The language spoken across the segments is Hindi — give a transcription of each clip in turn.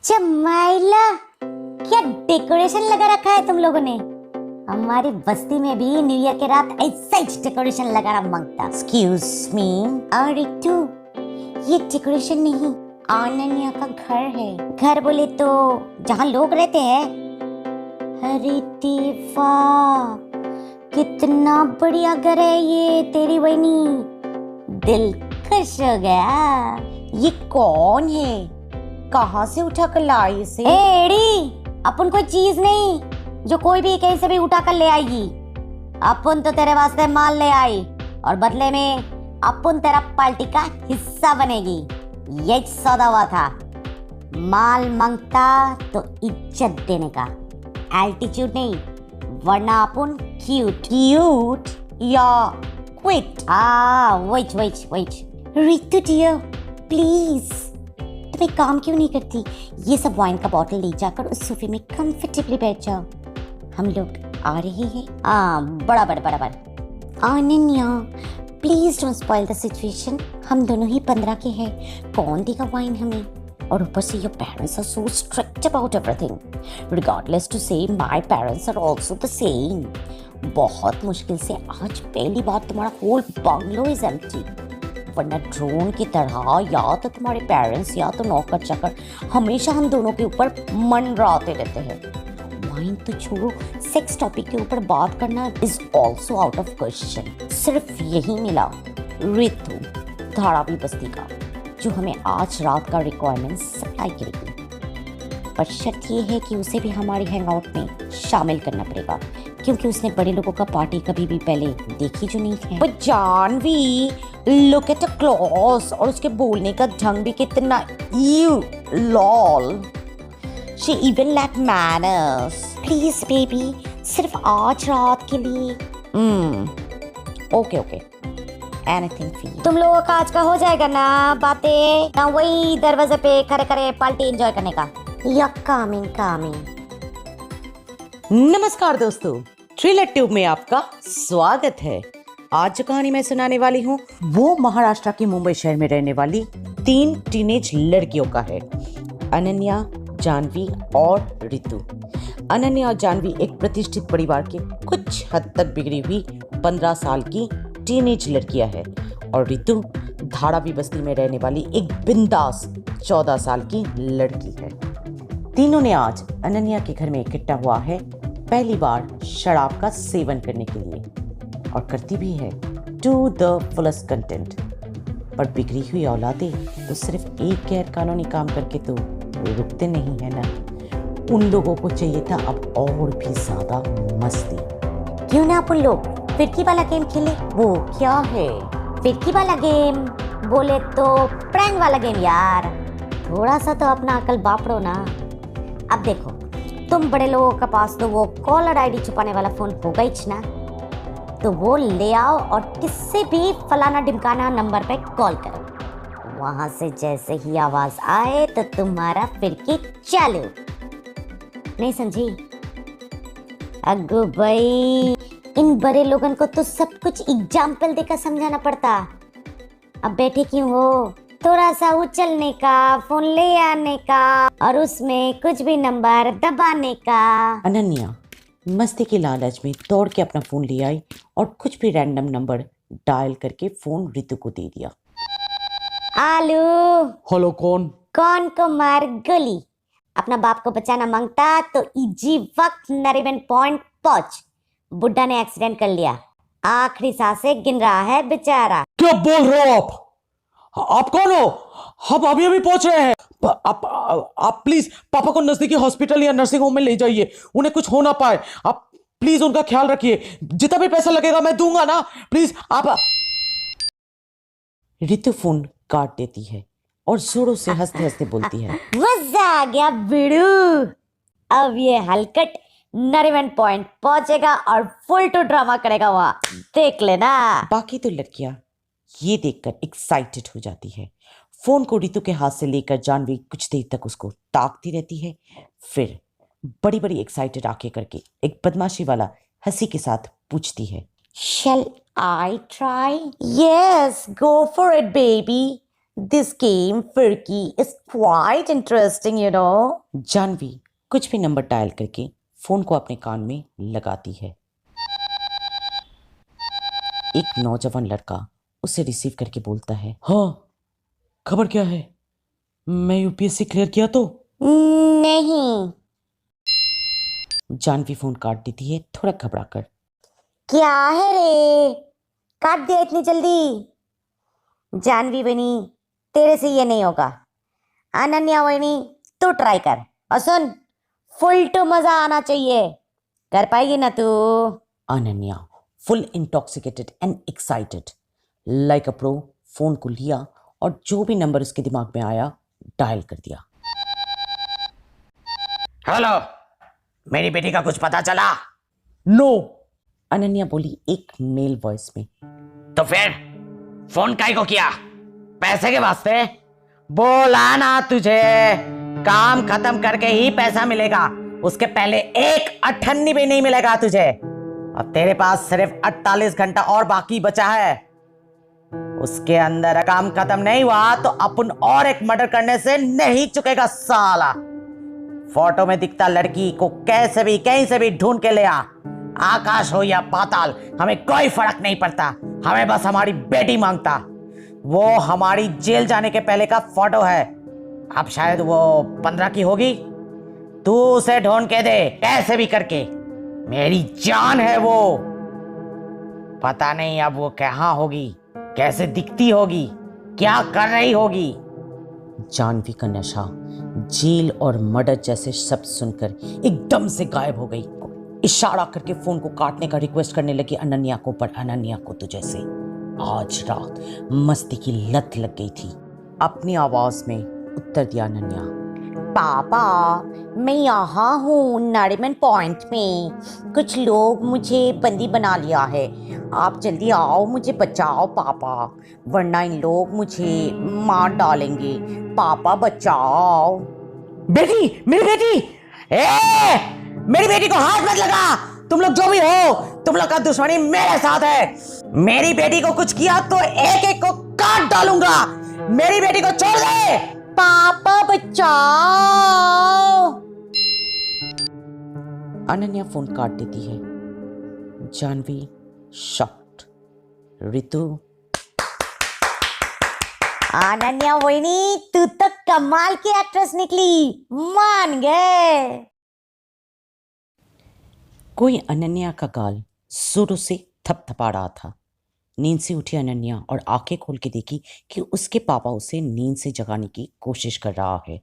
चमाइला, क्या डेकोरेशन लगा रखा है तुम लोगों ने। हमारी बस्ती में भी न्यू ईयर के रात ऐसा ही डेकोरेशन लगाना मांगता। एक्सक्यूज मी, अरे तू, ये डेकोरेशन नहीं, अनन्या का घर है। घर बोले तो जहाँ लोग रहते हैं। अरे देवा, कितना बढ़िया घर है ये तेरी बहनी, दिल खुश हो गया। ये कौन है, कहाँ से उठा कर लाई इसे? एड़ी, अपन कोई चीज नहीं जो कोई भी कहीं से भी उठा कर ले आएगी। अपन तो तेरे वास्ते माल ले आई और बदले में अपन तेरा पार्टी का हिस्सा बनेगी। ये सौदा हुआ था, माल मांगता तो इज्जत देने का, एल्टीट्यूड नहीं, वरना अपन क्यूट या quit. Wait Ritu dear, please तुम एक काम क्यों नहीं करती, ये सब वाइन का बॉटल ले जाकर उस सोफे में कंफर्टेबली बैठ जाओ। हम लोग आ रहे हैं। बराबर। Ananya, please don't spoil the situation. हम दोनों ही 15 के हैं, कौन देगा वाइन हमें? और ऊपर से your parents are so strict about everything. Regardless to say my parents are also the same. बहुत मुश्किल से आज पहली बार तुम्हारा होल बंगलो इज एम्प्टी, वरना ड्रोन की तरह या तो तुम्हारे पेरेंट्स या तो नौकर चाकर हमेशा हम दोनों के ऊपर मंडराते रहते हैं। वाइन तो छोड़ो, सेक्स टॉपिक के ऊपर बात करना is also out of question. सिर्फ यही मिला रितु, धारावी बस्ती का, जो हमें आज रात का रिक्वायरमेंट सप्लाई करेगी। पर शर्त ये है कि उसे भी हमारी हैंगआउट में शामिल करना पड़ेगा, क्योंकि उसने बड़े लोगों का पार्टी कभी भी पहले देखी जो नहीं है। But Jahnavi, look at a clothes, और उसके बोलने का ढंग भी कितना lol. She even lack manners. Please baby, सिर्फ आज रात के लिए। Okay, anything for you. तुम लोगों का आज का हो जाएगा ना बातें, ना वही दरवाजे पे खड़े पार्टी एंजॉय करने का। या कमिंग। नमस्कार दोस्तों, थ्रिलर ट्यूब में आपका स्वागत है। आज जो कहानी मैं सुनाने वाली हूँ वो महाराष्ट्र के मुंबई शहर में रहने वाली 3 टीनेज लड़कियों का है, अनन्या, जानवी और रितु। अनन्या और जानवी एक प्रतिष्ठित परिवार के कुछ हद तक बिगड़ी हुई 15 साल की टीनेज लड़कियां है, और रितु धारावी बस्ती में रहने वाली एक बिंदास 14 साल की लड़की है। तीनों ने आज अनन्या के घर में इकट्ठा हुआ है पहली बार शराब का सेवन करने के लिए, और करती भी है टू द फुलेस्ट कंटेंट। पर बिगड़ी हुई औलादे तो सिर्फ एक गैर कानूनी काम करके तो रुकते नहीं है ना। उन लोगों को चाहिए था अब और भी ज्यादा मस्ती। क्यों ना अपन लोग फिरकी वाला गेम खेले? वो क्या है? फिरकी वाला गेम बोले तो प्रैंक वाला गेम यार। थोड़ा सा तो अपना अकल बापड़ो ना। अब देखो, तुम बड़े लोगों के पास तो वो कॉलर आईडी छुपाने वाला फोन होगा ही ना, तो वो ले आओ और किससे भी फलाना ढिमकाना नंबर पे कॉल करो। वहां से जैसे ही आवाज आए तो तुम्हारा फिरकी चालू। नहीं समझी? अगो भाई, इन बड़े लोगों को तो सब कुछ एग्जाम्पल देकर समझाना पड़ता। अब बैठे क्यों हो? थोड़ा सा उछलने का, फोन ले आने का, और उसमें कुछ भी नंबर दबाने का। अनन्या मस्ती के लालच में दौड़ के अपना फोन ले आई और कुछ भी रैंडम नंबर डायल करके फोन रितु को दे दिया। आलू। हेलो, कौन को मार गोली। अपना बाप को बचाना मांगता तो इजी वक्त नरीमन पॉइंट पहुंच। बुड्ढा ने एक्सीडेंट कर लिया, आखिरी सांसें गिन रहा है बेचारा। क्या बोल रहे हो आप कौन हो? हम अभी पहुंच रहे हैं। आप प्लीज पापा को नजदीकी हॉस्पिटल या नर्सिंग होम में ले जाइए, उन्हें कुछ हो ना पाए। आप प्लीज उनका ख्याल रखिए, जितना भी पैसा लगेगा मैं दूंगा ना, प्लीज आप। रितु फोन काट देती है और जोरों से हंसते हंसते बोलती है, मजा आ गया बिड़ू। अब ये हलकट नरीमन पॉइंट पहुंचेगा और फुल टू ड्रामा करेगा, वहां देख लेना। बाकी तो लड़कियां ये देखकर एक्साइटेड हो जाती है। फोन को रितु के हाथ से लेकर जानवी कुछ देर तक उसको ताकती रहती है, फिर बड़ी बड़ी एक्साइटेड आंखें करके एक बदमाशी वाला हंसी के साथ पूछती है, Shall I try? Yes, go for it, baby. This game, Firky, is quite interesting, you know. Janvi कुछ भी नंबर डायल करके फोन को अपने कान में लगाती है। एक नौजवान लड़का उसे रिसीव करके बोलता है, हाँ, खबर क्या है? मैं यूपीएससी क्लियर किया तो? नहीं। जानवी फोन काट देती है थोड़ा घबरा कर। क्या है रे, काट दिया इतनी जल्दी? जानवी बनी, तेरे से ये नहीं होगा। अनन्या बनी, तू ट्राई कर और सुन, फुल टू मजा आना चाहिए। कर पाएगी ना तू? Ananya full intoxicated and excited like a pro phone को लिया और जो भी नंबर उसके दिमाग में आया डायल कर दिया। हेलो, मेरी बेटी का कुछ पता चला? नो। अनन्या बोली एक मेल वॉइस में। तो फिर फोन काहे को किया? पैसे के वास्ते? बोला ना तुझे, काम खत्म करके ही पैसा मिलेगा, उसके पहले एक अठन्नी भी नहीं मिलेगा तुझे। अब तेरे पास सिर्फ 48 घंटा और बाकी बचा है, उसके अंदर काम खत्म नहीं हुआ तो अपन और एक मर्डर करने से नहीं चुकेगा साला। फोटो में दिखता लड़की को कैसे भी कहीं से भी ढूंढ के ले आ, आकाश हो या पाताल, हमें कोई फर्क नहीं पड़ता, हमें बस हमारी बेटी मांगता। वो हमारी जेल जाने के पहले का फोटो है, अब शायद वो 15 की होगी। तू उसे ढूंढ के दे कैसे भी करके, मेरी जान है वो। पता नहीं अब वो कहाँ होगी, कैसे दिखती होगी, क्या कर रही होगी। जानवी का नशा जेल और मर्डर जैसे शब्द सुनकर एकदम से गायब हो गई। इशारा करके फोन को काटने का रिक्वेस्ट करने लगी अनन्या को, पर अनन्या को तो जैसे आज रात मस्ती की लत लग गई थी। अपनी आवाज में उत्तर दिया अनन्या, पापा, मैं यहाँ हूँ नारीमन पॉइंट में। कुछ लोग मुझे बंदी बना लिया है, आप जल्दी आओ, मुझे बचाओ पापा, वरना इन लोग मुझे मार डालेंगे। पापा बचाओ। बेटी, मेरी बेटी, मेरी बेटी को हाथ मत लगा। तुम लोग जो भी हो, तुम लोग का दुश्मनी मेरे साथ है। मेरी बेटी को कुछ किया तो एक एक को काट डालूंगा। मेरी बेटी को छोड़ दे। पापा बचाओ। अनन्या फोन काट देती है। जानवी शॉक्ड। रितु, अनन्या वहीनी, तू तो कमाल की एक्ट्रेस निकली, मान गए। कोई अनन्या का गाल जोरों से थपथपा रहा था। नींद से उठी अनन्या और आंखें खोल के देखी कि उसके पापा उसे नींद से जगाने की कोशिश कर रहा है।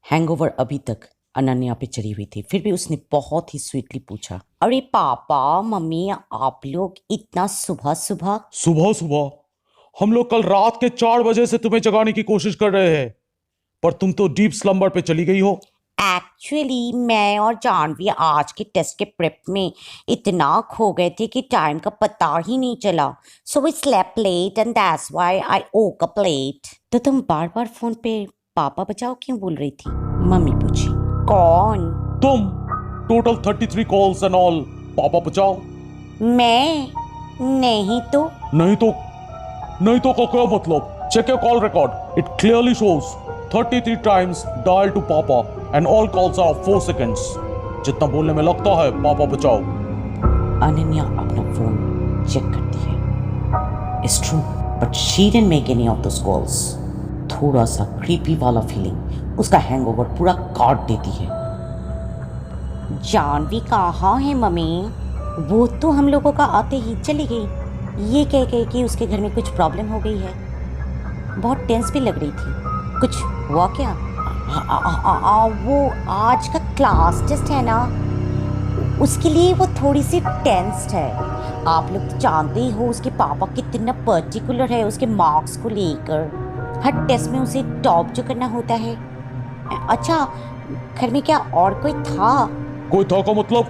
हैंगओवर अभी तक अनन्या पे चढ़ी हुई थी, फिर भी उसने बहुत ही स्वीटली पूछा, अरे पापा मम्मी, आप लोग इतना सुबह सुबह? सुबह सुबह? हम लोग कल रात के 4 बजे से तुम्हें जगाने की कोशिश कर रहे हैं, पर तुम तो डीप स्लम्बर पे चली गई हो। एक्चुअली मैं और जानवी आज के टेस्ट के प्रेप में इतना खो गए थे कि टाइम का पता ही नहीं चला। So we slept late and that's why I woke up late. तो तुम बार बार फोन पे पापा बचाओ क्यों बोल रही थी? मम्मी पूछी। कौन? तुम। Total 33 calls and all. पापा बचाओ। मैं? नहीं तो। नहीं तो का क्या मतलब? Check your call record. It clearly shows 33 times dial to Papa and all calls are 4 seconds. जितना बोलने में लगता है पापा बचाओ। अनन्या अपना फोन चेक करती है। It's true, but she didn't make any of those calls. थोड़ा सा creepy वाला फीलिंग उसका हैंगओवर पूरा काट देती है। जानवी कहाँ है मम्मी? वो तो हम लोगों का आते ही चली गई, ये कह के कि उसके घर में कुछ प्रॉब्लम हो गई है। बहुत टेंस भी लग रही थी। कुछ हुआ क्या? वो आज का क्लास टेस्ट है ना, उसके लिए वो थोड़ी सी टेंस्ड है। आप लोग तो जानते ही हो उसके पापा कितना पर्टिकुलर है उसके मार्क्स को लेकर। हर टेस्ट में उसे टॉप जो करना होता है। अच्छा, घर में क्या और कोई था? कोई था का मतलब?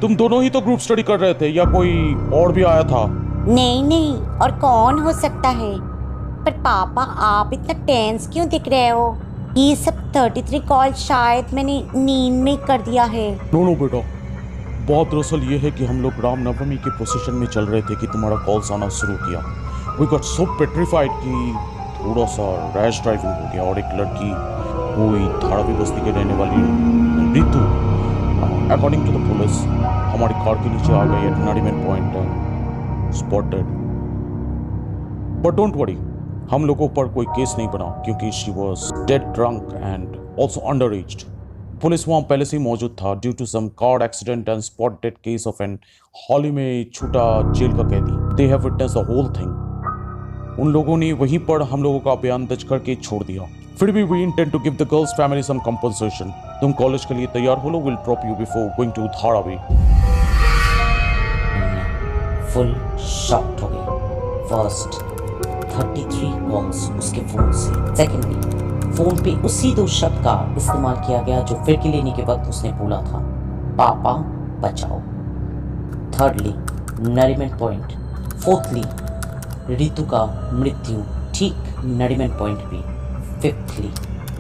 तुम दोनों ही तो ग्रुप स्टडी कर रहे थे या कोई और भी आया था? नहीं, और कौन हो सकता है? पर पापा आप इतना टेंस क्यों दिख रहे हो? ये सब 33 कॉल शायद मैंने नींद में कर दिया है। नो बेटा, बात दरअसल ये है कि हम लोग रामनवमी के प्रोसेशन में चल रहे थे कि तुम्हारा कॉल्स आना शुरू किया। वी गॉट सो पेट्रिफाइड कि थोड़ा सा रैश ड्राइविंग हो गया और एक लड़की कोई धारावी बस्ती के रहने वाली Ritu according to the police हमारी कार के नीचे आ गई at Nariman point and spotted. But don't worry, हम लोगों पर कोई केस नहीं बना क्योंकि she was dead drunk and also under aged. Police वहाँ पहले से ही मौजूद था due to some car accident and spot dead case of an हाल ही में छूटा जेल का कैदी। They have witness the whole thing. उन लोगों ने वहीं पर हम लोगों का बयान दर्ज करके छोड़ दिया। फिर भी we intend to give the girls family some compensation. तुम कॉलेज के लिए तैयार हो लो, will drop you before going to Dharavi. Full shocked हो गई। फर्स्ट 33 कॉल्स उसके फोन से। सेकेंडली फोन पे उसी दो शब्द का इस्तेमाल किया गया जो फिरकी लेने के वक्त उसने बोला था, पापा बचाओ। Thirdly Nariman point. Fourthly Ritu का मृत्यु ठीक नरीमन पॉइंट पे। फिफ्थली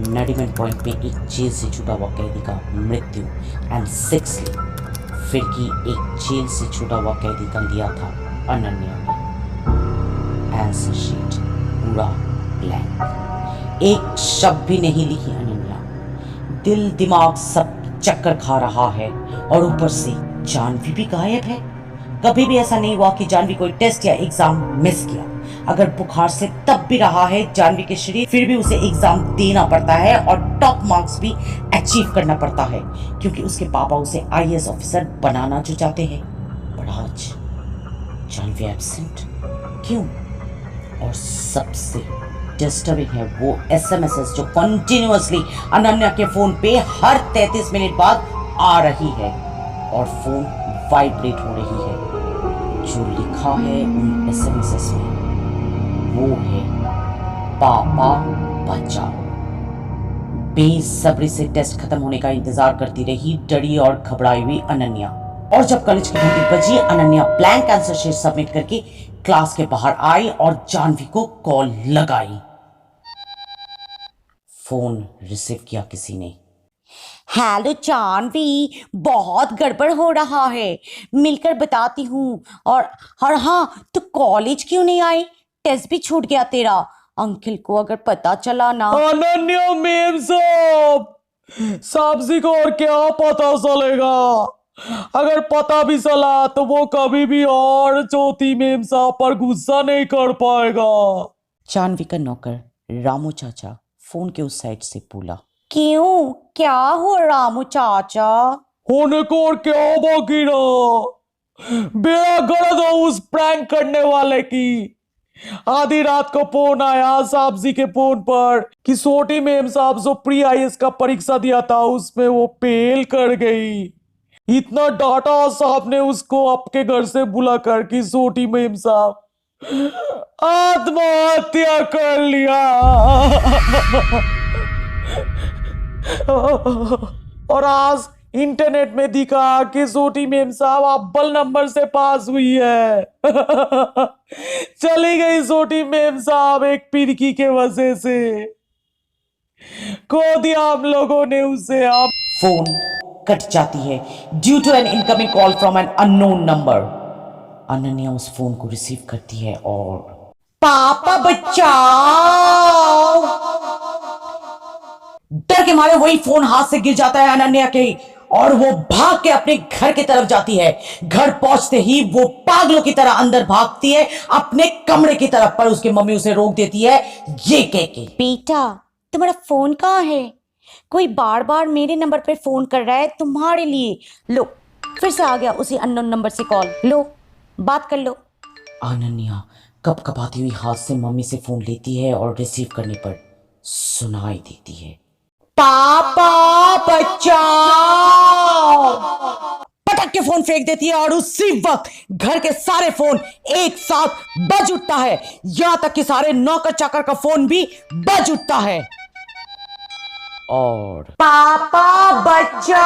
नरीमन पॉइंट में एक जेल से छूटा हुआ कैदी का मृत्यु। एंड सिक्सथली फिरकी एक जेल से छूटा हुआ कैदी का लिया था अनन्या ने। एज अ शीट पूरा ब्लैंक, एक शब्द भी नहीं लिखी अनन्या। दिल दिमाग सब चक्कर खा रहा है और ऊपर से जानवी भी गायब है। कभी भी ऐसा नहीं हुआ कि जानवी कोई टेस्ट या एग्जाम मिस किया। अगर बुखार से तब भी रहा है जानवी के शरीर, फिर भी उसे एग्जाम देना पड़ता है और टॉप मार्क्स भी अचीव करना पड़ता है क्योंकि उसके पापा उसे आईएएस ऑफिसर बनाना जो चाहते हैं। पर आज जानवी एब्सेंट क्यों? और सबसे डिस्टर्बिंग है वो एसएमएस जो कंटिन्यूअसली अनन्या के फोन पे हर 33 मिनट बाद आ रही है और फोन वाइब्रेट हो रही है। जो लिखा है उन एसएमएस में वो है पापा बचाओ। बेसब्री से टेस्ट खत्म होने का इंतजार करती रही डरी और घबराई हुई अनन्या। और जब कॉलेज की घंटी बजी Ananya blank answer sheet submit करके क्लास के बाहर आई और जानवी को कॉल लगाई। फोन रिसीव किया किसी ने। हेलो जानवी, बहुत गड़बड़ हो रहा है, मिलकर बताती हूँ। और हाँ, तो कॉलेज क्यों नहीं आई? टेस्ट भी छूट गया तेरा। अंकल को अगर पता चला ना। अनन्या मेम साहब जी को और क्या पता चलेगा? अगर पता भी चला तो वो कभी भी और ज्योति मेम साहब पर गुस्सा नहीं कर पाएगा। जानवी का नौकर रामू चाचा फोन के उस साइड से बोला। क्यों, क्या हो रामू चाचा? होने को और क्या बाकी रहा? बेड़ा गर्द हो उस प्रैंक करने वाले की। आधी रात को फोन आया साहब जी के फोन पर कि सोटी मेम साहब जो प्री आईएएस का परीक्षा दिया था उसमें वो फेल कर गई। इतना डांटा साहब ने उसको आपके घर से बुला कर कि सोटी मेम साहब आत्महत्या कर लिया। और आज इंटरनेट में दिखा कि सोटी मेम साहब अव्वल नंबर से पास हुई है। चली गई सोटी मेम साहब एक पिरकी के वजह से। खो दिया हम लोगों ने उसे। आप फोन कट जाती है due to an incoming call from an unknown number. Ananya उस फोन को रिसीव करती है और पापा बचाओ। डर के मारे वही फोन हाथ से गिर जाता है अनन्या के और वो भाग के अपने घर की तरफ जाती है। घर पहुंचते ही वो पागलों की तरह अंदर भागती है अपने कमरे की तरफ, पर उसकी मम्मी उसे रोक देती है ये कह के, बेटा तुम्हारा फोन कहाँ है? कोई बार बार मेरे नंबर पे फोन कर रहा है तुम्हारे लिए। लो, फिर से आ गया उसी अननोन नंबर से कॉल। लो, बात कर लो। अनन्या कपकपाती हुई हाथ से मम्मी से फोन लेती है और रिसीव करने पर सुनाई देती है, पापा बचाओ। पटक के फोन फेंक देती है और उसी वक्त घर के सारे फोन एक साथ बज उठता है, यहां तक कि सारे नौकर चाकर का फोन भी बज उठता है। और पापा बचाओ।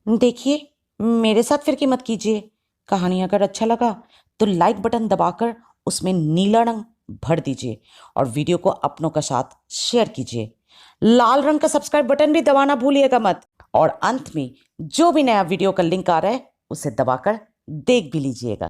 देखिए, मेरे साथ फिर की मत कीजिए। कहानी अगर अच्छा लगा तो लाइक बटन दबाकर उसमें नीला रंग भर दीजिए और वीडियो को अपनों के साथ शेयर कीजिए। लाल रंग का सब्सक्राइब बटन भी दबाना भूलिएगा मत। और अंत में जो भी नया वीडियो का लिंक आ रहा है उसे दबाकर देख भी लीजिएगा।